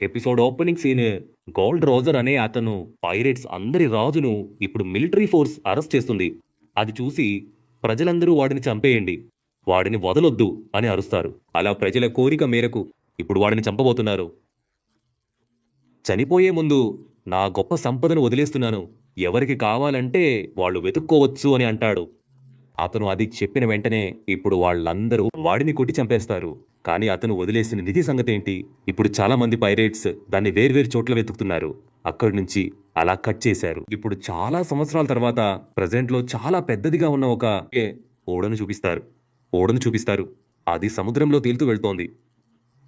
Episode opening scene, gold Roger అనే అతను pirates అందరి రాజును ఇప్పుడు మిలిటరీ ఫోర్స్ అరెస్ట్ చేస్తుంది. అది చూసి ప్రజలందరూ వాడిని చంపేయండి, వాడిని వదలొద్దు అని అరుస్తారు. అలా ప్రజల కోరిక మేరకు ఇప్పుడు వాడిని చంపబోతున్నారు. చనిపోయే ముందు నా గొప్ప సంపదను వదిలేస్తున్నాను, ఎవరికి కావాలంటే వాళ్ళు వెతుక్కోవచ్చు అని అంటాడు. అతను అది చెప్పిన వెంటనే ఇప్పుడు వాళ్ళందరూ వాడిని కొట్టి చంపేస్తారు. కానీ అతను వదిలేసిన నిధి సంగతి ఏంటి? ఇప్పుడు చాలా మంది పైరేట్స్ దాన్ని వేర్వేరు చోట్ల వెతుకుతున్నారు. అక్కడి నుంచి అలా కట్ చేశారు. ఇప్పుడు చాలా సంవత్సరాల తర్వాత ప్రజెంట్ లో చాలా పెద్దదిగా ఉన్న ఒక ఓడను చూపిస్తారు. అది సముద్రంలో తేలుతూ వెళ్తోంది.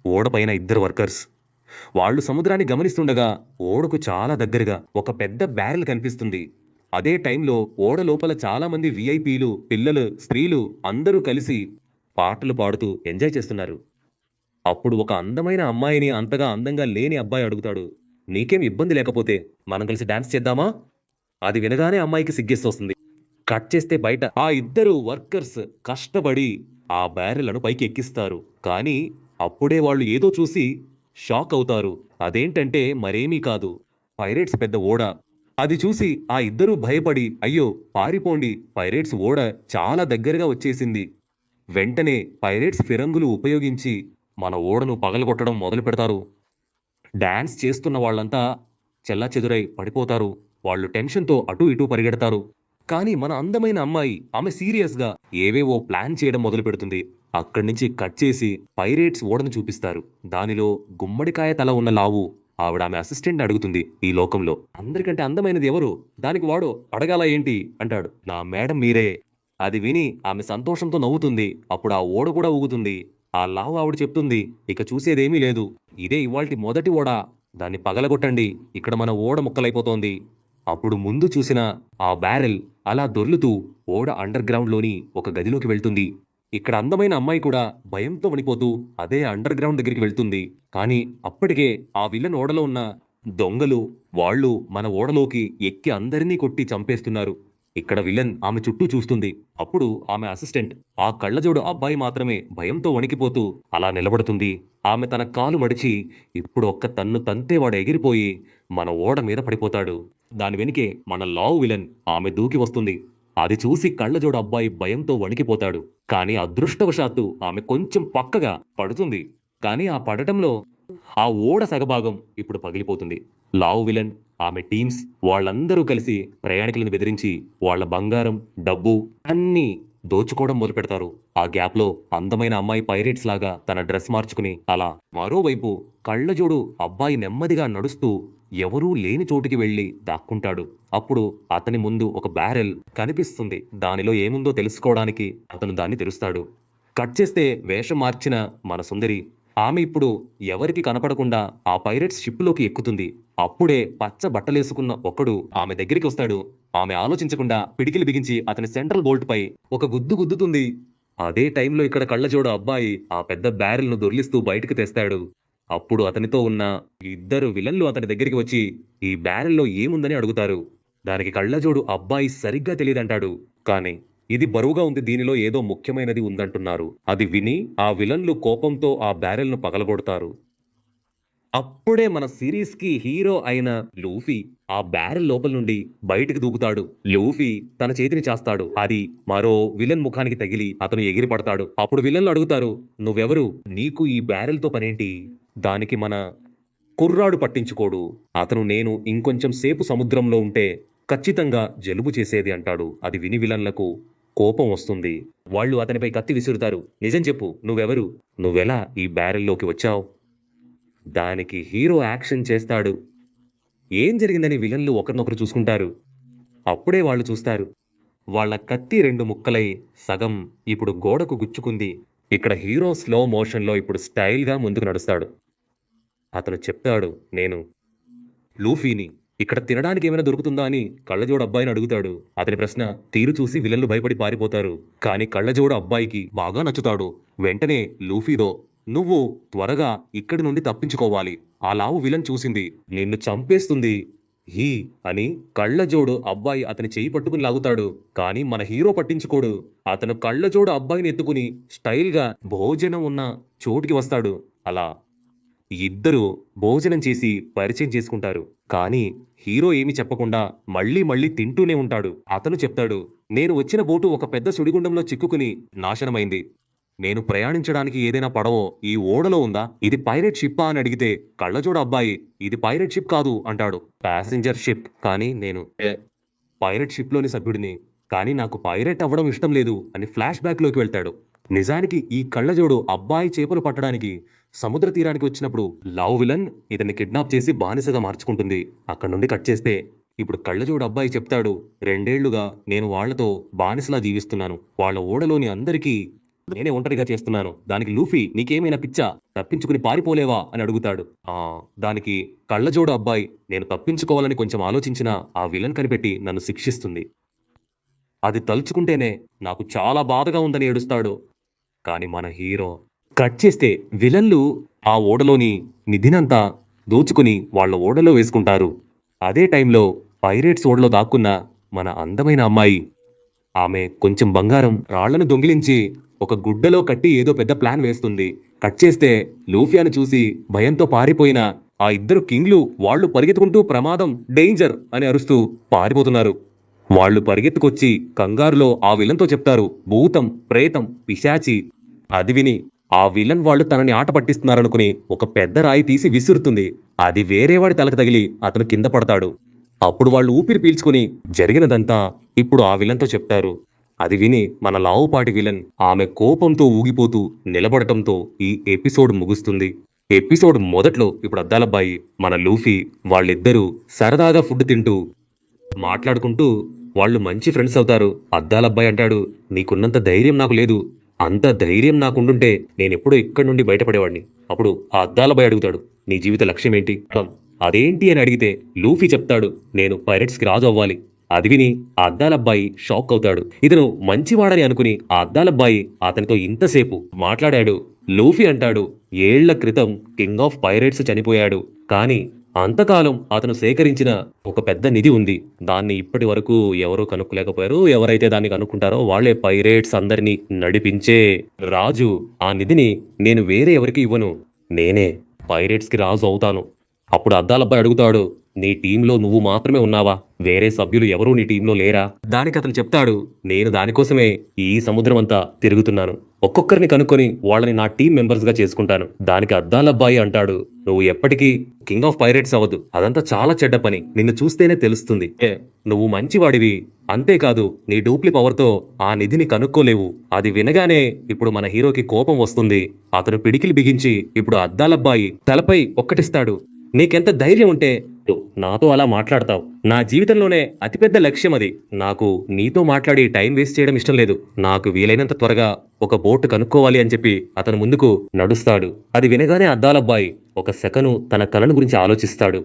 ఓడ పైన ఇద్దరు వర్కర్స్. వాళ్ళు సముద్రాన్ని గమనిస్తుండగా ఓడకు చాలా దగ్గరగా ఒక పెద్ద బ్యారెల్ కనిపిస్తుంది. అదే టైంలో ఓడ లోపల చాలా మంది విఐపీలు, పిల్లలు, స్త్రీలు అందరూ కలిసి పాటలు పాడుతూ ఎంజాయ్ చేస్తున్నారు. అప్పుడు ఒక అందమైన అమ్మాయిని అంతగా అందంగా లేని అబ్బాయి అడుగుతాడు, నీకేం ఇబ్బంది లేకపోతే మనం కలిసి డాన్స్ చేద్దామా? అది వినగానే అమ్మాయికి సిగ్గేస్తోస్తుంది. కట్ చేస్తే బయట ఆ ఇద్దరు వర్కర్స్ కష్టపడి ఆ బ్యారెలను పైకి ఎక్కిస్తారు. కానీ అప్పుడే వాళ్ళు ఏదో చూసి షాక్ అవుతారు. అదేంటంటే మరేమీ కాదు, పైరేట్స్ పెద్ద ఓడ. అది చూసి ఆ ఇద్దరూ భయపడి, అయ్యో పారిపోండి, పైరేట్స్ ఓడ చాలా దగ్గరగా వచ్చేసింది. వెంటనే పైరేట్స్ ఫిరంగులు ఉపయోగించి మన ఓడను పగలగొట్టడం మొదలు పెడతారు. డాన్స్ చేస్తున్న వాళ్ళంతా చెల్లాచెదురై పడిపోతారు. వాళ్ళు టెన్షన్తో అటూ ఇటూ పరిగెడతారు. కానీ మన అందమైన అమ్మాయి ఆమె సీరియస్ గా ఏవేవో ప్లాన్ చేయడం మొదలు పెడుతుంది. అక్కడి నుంచి కట్ చేసి పైరేట్స్ ఓడను చూపిస్తారు. దానిలో గుమ్మడికాయ తల ఉన్న లావు ఆవిడ ఆమె అసిస్టెంట్ అడుగుతుంది, ఈ లోకంలో అందరికంటే అందమైనది ఎవరు? దానికి వాడు అడగాల ఏంటి అంటాడు. నా మేడం మీరే. అది విని ఆమె సంతోషంతో నవ్వుతుంది. అప్పుడు ఆ ఓడ కూడా ఊగుతుంది. ఆ లావు ఆవిడ చెప్తుంది, ఇక చూసేదేమీ లేదు, ఇదే ఇవాల్టి మొదటి ఓడ, దాన్ని పగలగొట్టండి, ఇక్కడ మన ఓడ ముక్కలైపోతోంది. అప్పుడు ముందు చూసిన ఆ బ్యారెల్ అలా దొర్లుతూ ఓడ అండర్ గ్రౌండ్ లోని ఒక గదిలోకి వెళ్తుంది. ఇక్కడ అందమైన అమ్మాయి కూడా భయంతో వణిపోతూ అదే అండర్ గ్రౌండ్ దగ్గరికి వెళ్తుంది. కానీ అప్పటికే ఆ విలన్ ఓడలో ఉన్న దొంగలు వాళ్ళు మన ఓడలోకి ఎక్కి అందరినీ కొట్టి చంపేస్తున్నారు. ఇక్కడ విలన్ ఆమె చుట్టూ చూస్తుంది. అప్పుడు ఆమె అసిస్టెంట్ ఆ కళ్ళజోడు అబ్బాయి మాత్రమే భయంతో వణికిపోతూ అలా నిలబడుతుంది. ఆమె తన కాలు మడిచి ఇప్పుడు ఒక్క తన్ను తంతే వాడు ఎగిరిపోయి మన ఓడ మీద పడిపోతాడు. దాని వెనుకే మన లావు విలన్ ఆమె దూకి వస్తుంది. అది చూసి కళ్ళజోడు అబ్బాయి భయంతో వణికిపోతాడు. కానీ అదృష్టవశాత్తు ఆమె కొంచెం పక్కగా పడుతుంది. కానీ ఆ పడటంలో ఆ ఓడ సగభాగం ఇప్పుడు పగిలిపోతుంది. లావు విలన్ ఆమె టీమ్స్ వాళ్ళందరూ కలిసి ప్రయాణికులను బెదిరించి వాళ్ళ బంగారం, డబ్బు అన్నీ దోచుకోవడం మొదలు పెడతారు. ఆ గ్యాప్ లో అందమైన అమ్మాయి పైరేట్స్ లాగా తన డ్రెస్ మార్చుకుని అలా మరోవైపు కళ్ళజోడు అబ్బాయి నెమ్మదిగా నడుస్తూ ఎవరూ లేని చోటుకి వెళ్లి దాక్కుంటాడు. అప్పుడు అతని ముందు ఒక బ్యారెల్ కనిపిస్తుంది. దానిలో ఏముందో తెలుసుకోవడానికి అతను దాన్ని తెరుస్తాడు. కట్ చేస్తే వేషం మార్చిన మన సుందరి ఆమె ఇప్పుడు ఎవరికి కనపడకుండా ఆ పైరేట్స్ షిప్ లోకి ఎక్కుతుంది. అప్పుడే పచ్చ బట్టలేసుకున్న ఒకడు ఆమె దగ్గరికి వస్తాడు. ఆమె ఆలోచించకుండా పిడికిలి బిగించి అతని సెంట్రల్ బోల్ట్ పై ఒక గుద్దు గుద్దుతుంది. అదే టైంలో ఇక్కడ కళ్ళజోడు అబ్బాయి ఆ పెద్ద బ్యారెల్ ను దొర్లిస్తూ బయటకు తెస్తాడు. అప్పుడు అతనితో ఉన్న ఇద్దరు విలన్లు అతని దగ్గరికి వచ్చి ఈ బ్యారెల్లో ఏముందని అడుగుతారు. దానికి కళ్ళజోడు అబ్బాయి సరిగ్గా తెలియదంటాడు. కానీ ఇది బరువుగా ఉంది, దీనిలో ఏదో ముఖ్యమైనది ఉందంటున్నారు. అది విని ఆ విలన్లు కోపంతో ఆ బ్యారెల్ ను పగలగొడతారు. అప్పుడే మన సిరీస్ కి హీరో అయిన లూఫీ ఆ బ్యారెల్ లోపల నుండి బయటికి దూకుతాడు. లూఫీ తన చేతిని చేస్తాడు. అది మరో విలన్ ముఖానికి తగిలి అతను ఎగిరి పడతాడు. అప్పుడు విలన్లు అడుగుతారు, నువ్వెవరు? నీకు ఈ బ్యారెల్ తో పనేంటి? దానికి మన కుర్రాడు పట్టించుకోడు. అతను నేను ఇంకొంచెం సేపు సముద్రంలో ఉంటే ఖచ్చితంగా జలుబు చేసేది అంటాడు. అది విని విలన్లకు కోపం వస్తుంది. వాళ్ళు అతనిపై కత్తి విసురుతారు. నిజం చెప్పు, నువ్వెవరు? నువ్వెలా ఈ బ్యారెల్లోకి వచ్చావు? దానికి హీరో యాక్షన్ చేస్తాడు. ఏం జరిగిందని విలన్లు ఒకరినొకరు చూసుకుంటారు. అప్పుడే వాళ్ళు చూస్తారు, వాళ్ళ కత్తి రెండు ముక్కలై సగం ఇప్పుడు గోడకు గుచ్చుకుంది. ఇక్కడ హీరో స్లో మోషన్ లో ఇప్పుడు స్టైల్ గా ముందుకు నడుస్తాడు. అతను చెప్తాడు, నేను లూఫీని. ఇక్కడ తినడానికి ఏమైనా దొరుకుతుందా అని కళ్ళజోడు అబ్బాయిని అడుగుతాడు. అతని ప్రశ్న తీరు చూసి విలన్లు భయపడి పారిపోతారు. కానీ కళ్ళజోడు అబ్బాయికి బాగా నచ్చుతాడు. వెంటనే లూఫీతో, నువ్వు త్వరగా ఇక్కడి నుండి తప్పించుకోవాలి. ఆ లావు విలన్ చూసింది, నిన్ను చంపేస్తుంది. హీ అని కళ్ళజోడు అబ్బాయి అతని చెయ్యి పట్టుకుని లాగుతాడు. కానీ మన హీరో పట్టించుకోడు. అతను కళ్ళజోడు అబ్బాయిని ఎత్తుకుని స్టైల్ గా భోజనం ఉన్న చోటుకి వస్తాడు. అలా ఇద్దరు భోజనం చేసి పరిచయం చేసుకుంటారు. కానీ హీరో ఏమి చెప్పకుండా మళ్ళీ మళ్ళీ తింటూనే ఉంటాడు. అతను చెప్తాడు, నేను వచ్చిన బోటు ఒక పెద్ద సుడిగుండంలో చిక్కుకుని నాశనమైంది. నేను ప్రయాణించడానికి ఏదైనా పడవో ఈ ఓడలో ఉందా? ఇది పైరేట్ షిప్పా అని అడిగితే కళ్ళజోడు అబ్బాయి ఇది పైరేట్ షిప్ కాదు అంటాడు. Passenger ship. కానీ నేను పైరేట్ షిప్ లోని సభ్యుడిని. కానీ నాకు పైరేట్ అవ్వడం ఇష్టం లేదు అని ఫ్లాష్ బ్యాక్ లోకి వెళ్తాడు. నిజానికి ఈ కళ్ళజోడు అబ్బాయి చేపలు పట్టడానికి సముద్ర తీరానికి వచ్చినప్పుడు లవ్ విలన్ ఇతన్ని కిడ్నాప్ చేసి బానిసగా మార్చుకుంటుంది. అక్కడ నుండి కట్ చేస్తే ఇప్పుడు కళ్ళజోడు అబ్బాయి చెప్తాడు, 2 ఏళ్లుగా నేను వాళ్లతో బానిసలా జీవిస్తున్నాను. వాళ్ళ ఓడలోని అందరికీ నేనే ఒంటరిగా చేస్తున్నాను. దానికి లూఫీ నీకేమైనా పిచ్చా? తప్పించుకుని పారిపోలేవా అని అడుగుతాడు. దానికి కళ్ళజోడు అబ్బాయి, నేను తప్పించుకోవాలని కొంచెం ఆలోచించినా ఆ విలన్ కనిపెట్టి నన్ను శిక్షిస్తుంది. అది తలుచుకుంటేనే నాకు చాలా బాధగా ఉందని ఏడుస్తాడు. కానీ మన హీరో కట్ చేస్తే విలన్లు ఆ ఓడలోని నిధినంతా దోచుకుని వాళ్ళ ఓడలో వేసుకుంటారు. అదే టైంలో పైరేట్స్ ఓడలో దాక్కున్న మన అందమైన అమ్మాయి, ఆమె కొంచెం బంగారం రాళ్లను దొంగిలించి ఒక గుడ్డలో కట్టి ఏదో పెద్ద ప్లాన్ వేస్తుంది. కట్ చేస్తే లూఫియాను చూసి భయంతో పారిపోయిన ఆ ఇద్దరు కింగ్లు వాళ్ళు పరిగెత్తుకుంటూ ప్రమాదం, డేంజర్ అని అరుస్తూ పారిపోతున్నారు. వాళ్ళు పరిగెత్తుకొచ్చి కంగారులో ఆ విలన్తో చెప్తారు, భూతం, ప్రేతం, పిశాచి. అది విని ఆ విలన్ వాళ్ళు తనని ఆట పట్టిస్తున్నారనుకుని ఒక పెద్ద రాయి తీసి విసురుతుంది. అది వేరేవాడి తలకు తగిలి అతను కింద పడతాడు. అప్పుడు వాళ్ళు ఊపిరి పీల్చుకుని జరిగినదంతా ఇప్పుడు ఆ విలన్తో చెప్తారు. అది విని మన లావుపాటి విలన్ ఆమె కోపంతో ఊగిపోతూ నిలబడటంతో ఈ ఎపిసోడ్ ముగుస్తుంది. ఎపిసోడ్ మొదట్లో ఇప్పుడు అద్దాలబ్బాయి మన లూఫీ వాళ్ళిద్దరూ సరదాగా ఫుడ్ తింటూ మాట్లాడుకుంటూ వాళ్ళు మంచి ఫ్రెండ్స్ అవుతారు. అద్దాలబ్బాయి అంటాడు, నీకున్నంత ధైర్యం నాకు లేదు. అంత ధైర్యం నాకుండుంటే నేనెప్పుడో ఇక్కడి నుండి బయటపడేవాడిని. అప్పుడు ఆ అద్దాలబ్బాయి అడుగుతాడు, నీ జీవిత లక్ష్యం ఏంటి? అదేంటి అని అడిగితే లూఫీ చెప్తాడు, నేను పైరేట్స్ కి రాజు అవ్వాలి. అది విని ఆ అద్దాలబ్బాయి షాక్ అవుతాడు. ఇతను మంచివాడని అనుకుని ఆ అద్దాలబ్బాయి అతనితో ఇంతసేపు మాట్లాడాడు. లూఫీ అంటాడు, ఏళ్ల క్రితం కింగ్ ఆఫ్ పైరేట్స్ చనిపోయాడు. కానీ అంతకాలం అతను సేకరించిన ఒక పెద్ద నిధి ఉంది. దాన్ని ఇప్పటి వరకు ఎవరూ కనుక్కోలేకపోయారు. ఎవరైతే దాన్ని కనుక్కుంటారో వాళ్లే పైరేట్స్ అందరినీ నడిపించే రాజు. ఆ నిధిని నేను వేరే ఎవరికి ఇవ్వను. నేనే పైరేట్స్ కి రాజు అవుతాను. అప్పుడు అద్దాలబ్బాయి అడుగుతాడు, నీ టీంలో నువ్వు మాత్రమే ఉన్నావా? వేరే సభ్యులు ఎవరూ నీ టీంలో లేరా? దానికి అతను చెప్తాడు, నేను దానికోసమే ఈ సముద్రం అంతా తిరుగుతున్నాను. ఒక్కొక్కరిని కనుక్కొని వాళ్ళని నా టీం మెంబర్స్ గా చేసుకుంటాను. దానికి అద్దాలబ్బాయి అంటాడు, నువ్వు ఎప్పటికీ కింగ్ ఆఫ్ పైరేట్స్ అవ్వదు. అదంతా చాలా చెడ్డ పని. నిన్ను చూస్తేనే తెలుస్తుంది. నువ్వు మంచివాడివి. అంతేకాదు నీ డూప్లి పవర్తో ఆ నిధిని కనుక్కోలేవు. అది వినగానే ఇప్పుడు మన హీరోకి కోపం వస్తుంది. అతను పిడికిలి బిగించి ఇప్పుడు అద్దాలబ్బాయి తలపై ఒక్కటిస్తాడు. నీకెంత ధైర్యం ఉంటే నాతో అలా మాట్లాడతావు? నా జీవితంలోనే అతిపెద్ద లక్ష్యం అది. నాకు నీతో మాట్లాడి టైం వేస్ట్ చేయడం ఇష్టం లేదు. నాకు వీలైనంత త్వరగా ఒక బోట్ కనుక్కోవాలి అని చెప్పి అతను ముందుకు నడుస్తాడు. అది వినగానే అద్దాలబ్బాయి ఒక సెకను తన కలను గురించి ఆలోచిస్తాడు.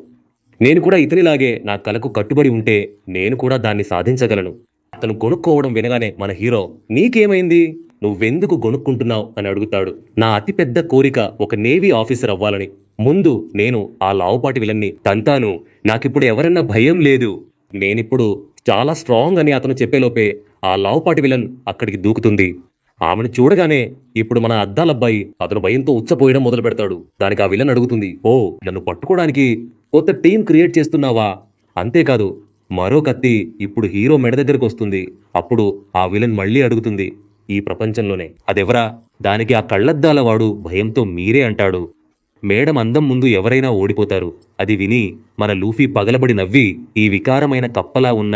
నేను కూడా ఇతనిలాగే నా కలకు కట్టుబడి ఉంటే నేను కూడా దాన్ని సాధించగలను. అతను కొనుక్కోవడం వినగానే మన హీరో, నీకేమైంది? నువ్వెందుకు కొనుక్కుంటున్నావు అని అడుగుతాడు. నా అతిపెద్ద కోరిక ఒక నేవీ ఆఫీసర్ అవ్వాలని. ముందు నేను ఆ లావుపాటి విలన్ని తంతాను. నాకిప్పుడు ఎవరన్నా భయం లేదు. నేనిప్పుడు చాలా స్ట్రాంగ్ అని అతను చెప్పేలోపే ఆ లావుపాటి విలన్ అక్కడికి దూకుతుంది. ఆమెను చూడగానే ఇప్పుడు మన అద్దాలబ్బాయి అతను భయంతో ఉచ్చపోయడం మొదలు పెడతాడు. దానికి ఆ విలన్ అడుగుతుంది, ఓ నన్ను పట్టుకోవడానికి కొత్త టీం క్రియేట్ చేస్తున్నావా? అంతేకాదు మరో కత్తి ఇప్పుడు హీరో మెడ దగ్గరకు వస్తుంది. అప్పుడు ఆ విలన్ మళ్ళీ అడుగుతుంది, ఈ ప్రపంచంలోనే అదెవరా? దానికి ఆ కళ్ళద్దాల వాడు భయంతో మీరే అంటాడు. మేడం అందం ముందు ఎవరైనా ఓడిపోతారు. అది విని మన లూఫీ పగలబడి నవ్వి, ఈ వికారమైన కప్పలా ఉన్న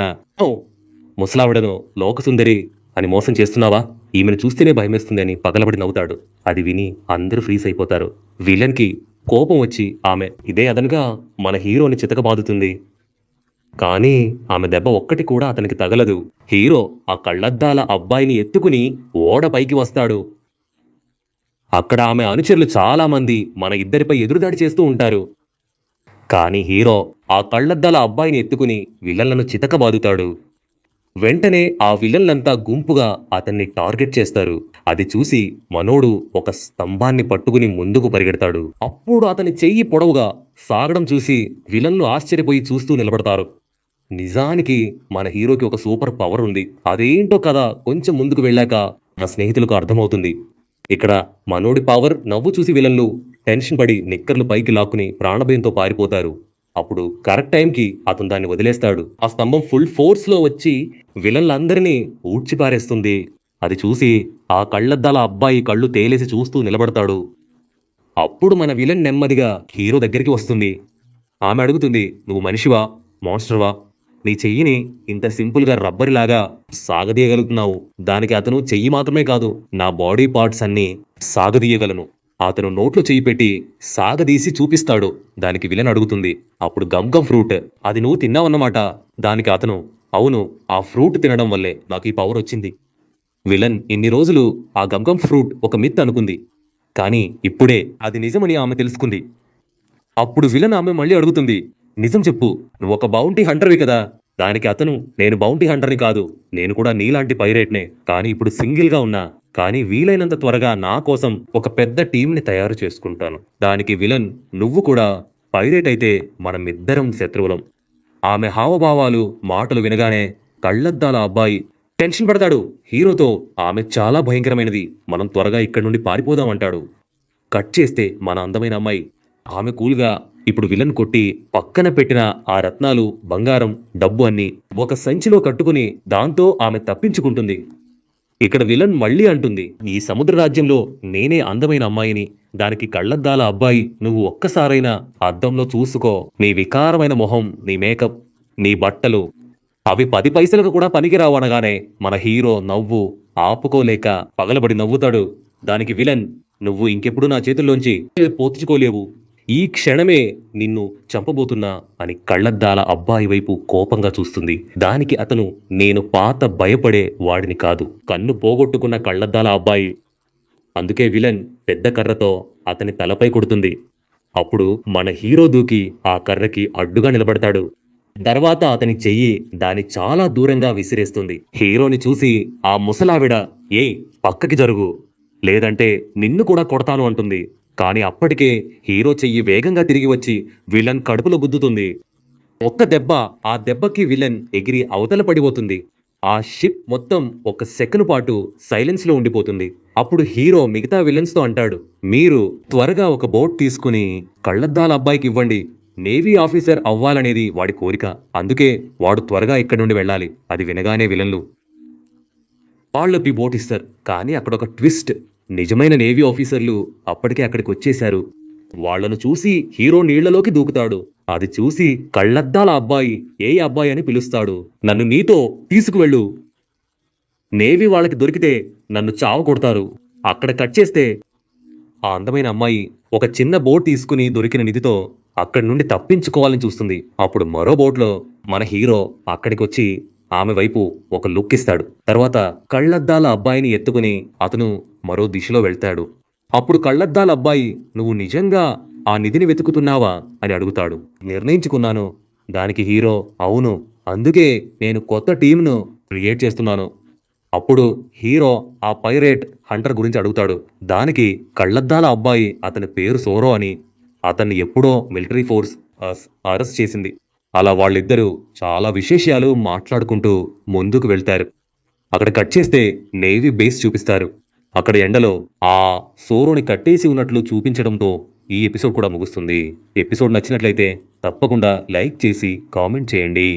ముసలావిడను లోకసుందరి అని మోసం చేస్తున్నావా? ఈమెను చూస్తేనే భయమేస్తుంది అని పగలబడి నవ్వుతాడు. అది విని అందరూ ఫ్రీజ్ అయిపోతారు. విలన్ కి కోపం వచ్చి ఆమె ఇదే అదనుగా మన హీరోని చితకబాదుతుంది. కానీ ఆమె దెబ్బ ఒక్కటి కూడా అతనికి తగలదు. హీరో ఆ కళ్ళద్దాల అబ్బాయిని ఎత్తుకుని ఓడ పైకి వస్తాడు. అక్కడ ఆమె అనుచరులు చాలా మంది మన ఇద్దరిపై ఎదురుదాడి చేస్తూ ఉంటారు. కానీ హీరో ఆ కళ్ళద్దాల అబ్బాయిని ఎత్తుకుని విలన్లను చితకబాదుతాడు. వెంటనే ఆ విలన్లంతా గుంపుగా అతన్ని టార్గెట్ చేస్తారు. అది చూసి మనోడు ఒక స్తంభాన్ని పట్టుకుని ముందుకు పరిగెడతాడు. అప్పుడు అతని చెయ్యి పొడవుగా సాగడం చూసి విలన్లు ఆశ్చర్యపోయి చూస్తూ నిలబడతారు. నిజానికి మన హీరోకి ఒక సూపర్ పవర్ ఉంది. అదేంటో కదా కొంచెం ముందుకు వెళ్ళాక నా స్నేహితులకు అర్థమవుతుంది. ఇక్కడ మనోడి పవర్ నవ్వు చూసి విలన్లు టెన్షన్ పడి నిక్కర్లు పైకి లాక్కుని ప్రాణభయంతో పారిపోతారు. అప్పుడు కరెక్ట్ టైంకి అతను దాన్ని వదిలేస్తాడు. ఆ స్తంభం ఫుల్ ఫోర్స్ లో వచ్చి విలన్లందరినీ ఊడ్చిపారేస్తుంది. అది చూసి ఆ కళ్ళద్దాల అబ్బాయి కళ్ళు తేలేసి చూస్తూ నిలబడతాడు. అప్పుడు మన విలన్ నెమ్మదిగా హీరో దగ్గరికి వస్తుంది. ఆమె అడుగుతుంది, నువ్వు మనిషివా, మాన్స్టర్వా? నీ చెయ్యిని ఇంత సింపుల్ గా రబ్బరిలాగా సాగదీయగలుగుతున్నావు. దానికి అతను చెయ్యి మాత్రమే కాదు, నా బాడీ పార్ట్స్ అన్ని సాగదీయగలను. అతను నోట్లో చెయ్యి పెట్టి సాగదీసి చూపిస్తాడు. దానికి విలన్ అడుగుతుంది, అప్పుడు గమ్ గమ్ ఫ్రూట్ అది నువ్వు తిన్నావన్నమాట? దానికి అతను, అవును, ఆ ఫ్రూట్ తినడం వల్లే నాకు ఈ పవర్ వచ్చింది. విలన్ ఇన్ని రోజులు ఆ గమ్ గమ్ ఫ్రూట్ ఒక మిత్ అనుకుంది. కానీ ఇప్పుడే అది నిజమని ఆమె తెలుసుకుంది. అప్పుడు విలన్ ఆమె మళ్ళీ అడుగుతుంది, నిజం చెప్పు, నువ్వు ఒక బౌంటీ హంటర్వి కదా? దానికి అతను, నేను బౌంటీ హంటర్ని కాదు, నేను కూడా నీలాంటి పైరేట్నే, కానీ ఇప్పుడు సింగిల్ గా ఉన్నా. కానీ వీలైనంత త్వరగా నా కోసం ఒక పెద్ద టీంని తయారు చేసుకుంటాను. దానికి విలన్, నువ్వు కూడా పైరేట్ అయితే మనమిద్దరం శత్రువులం. ఆమె హావభావాలు మాటలు వినగానే కళ్ళద్దాల అబ్బాయి టెన్షన్ పడతాడు. హీరోతో, ఆమె చాలా భయంకరమైనది, మనం త్వరగా ఇక్కడి నుండి పారిపోదాం అంటాడు. కట్ చేస్తే మన అందమైన అమ్మాయి, ఆమె కూల్గా ఇప్పుడు విలన్ కొట్టి పక్కన పెట్టిన ఆ రత్నాలు, బంగారం, డబ్బు అన్ని ఒక సంచిలో కట్టుకుని దాంతో ఆమె తప్పించుకుంటుంది. ఇక్కడ విలన్ మళ్ళీ అంటుంది, ఈ సముద్ర రాజ్యంలో నేనే అందమైన అమ్మాయిని. దానికి కళ్ళద్దాల అబ్బాయి, నువ్వు ఒక్కసారైనా అద్దంలో చూసుకో. నీ వికారమైన మొహం, నీ మేకప్, నీ బట్టలు అవి 10 పైసలకు కూడా పనికిరావు అనగానే మన హీరో నవ్వు ఆపుకోలేక పగలబడి నవ్వుతాడు. దానికి విలన్, నువ్వు ఇంకెప్పుడు నా చేతుల్లోంచి పోర్చుకోలేవు, ఈ క్షణమే నిన్ను చంపబోతున్నా అని కళ్ళద్దాల అబ్బాయి వైపు కోపంగా చూస్తుంది. దానికి అతను, నేను పాత భయపడే వాడిని కాదు, కన్ను పోగొట్టుకున్న కళ్ళద్దాల అబ్బాయి. అందుకే విలన్ పెద్ద కర్రతో అతని తలపై కొడుతుంది. అప్పుడు మన హీరో దూకి ఆ కర్రకి అడ్డుగా నిలబడతాడు. తర్వాత అతని చెయ్యి దాని చాలా దూరంగా విసిరేస్తుంది. హీరోని చూసి ఆ ముసలావిడ, ఏయ్ పక్కకి జరుగు, లేదంటే నిన్ను కూడా కొడతాను అంటుంది. కానీ అప్పటికే హీరో చెయ్యి వేగంగా తిరిగి వచ్చి విలన్ కడుపులో గుద్దుతుంది. ఒక్క దెబ్బ, ఆ దెబ్బకి విలన్ ఎగిరి అవతల పడిపోతుంది. ఆ షిప్ మొత్తం ఒక సెకను పాటు సైలెన్స్ లో ఉండిపోతుంది. అప్పుడు హీరో మిగతా విలన్స్ తో అంటాడు, మీరు త్వరగా ఒక బోట్ తీసుకుని కళ్ళద్దాల అబ్బాయికి ఇవ్వండి. నేవీ ఆఫీసర్ అవ్వాలనేది వాడి కోరిక, అందుకే వాడు త్వరగా ఇక్కడి నుండి వెళ్ళాలి. అది వినగానే విలన్లు వాళ్ళకి బోట్ ఇస్తారు. కానీ అక్కడ ఒక ట్విస్ట్, నిజమైన నేవీ ఆఫీసర్లు అప్పటికే అక్కడికి వచ్చేశారు. వాళ్లను చూసి హీరో నీళ్లలోకి దూకుతాడు. అది చూసి కళ్ళద్దాల అబ్బాయి ఏ అబ్బాయి అని పిలుస్తాడు. నన్ను నీతో తీసుకువెళ్ళు, నేవీ వాళ్ళకి దొరికితే నన్ను చావు కొడతారు. అక్కడ కట్ చేస్తే ఆ అందమైన అమ్మాయి ఒక చిన్న బోట్ తీసుకుని దొరికిన నిధితో అక్కడి నుండి తప్పించుకోవాలని చూస్తుంది. అప్పుడు మరో బోట్లో మన హీరో అక్కడికి వచ్చి ఆమె వైపు ఒక లుక్ ఇస్తాడు. తర్వాత కళ్ళద్దాల అబ్బాయిని ఎత్తుకుని అతను మరో దిశలో వెళ్తాడు. అప్పుడు కళ్ళద్దాల అబ్బాయి, నువ్వు నిజంగా ఆ నిధిని వెతుకుతున్నావా అని అడుగుతాడు. నిర్ణయించుకున్నాను. దానికి హీరో, అవును, అందుకే నేను కొత్త టీంను క్రియేట్ చేస్తున్నాను. అప్పుడు హీరో ఆ పైరేట్ హంటర్ గురించి అడుగుతాడు. దానికి కళ్ళద్దాల అబ్బాయి, అతని పేరు సోరో అని, అతన్ని ఎప్పుడో మిలిటరీ ఫోర్స్ అరెస్ట్ చేసింది. అలా వాళ్ళిద్దరూ చాలా విశేషాలు మాట్లాడుకుంటూ ముందుకు వెళ్తారు. అక్కడ కట్ చేస్తే నేవీ బేస్ చూపిస్తారు. అక్కడ ఎండలో ఆ సోరోని కట్టేసి ఉన్నట్లు చూపించడంతో ఈ ఎపిసోడ్ కూడా ముగుస్తుంది. ఎపిసోడ్ నచ్చినట్లయితే తప్పకుండా లైక్ చేసి కామెంట్ చేయండి.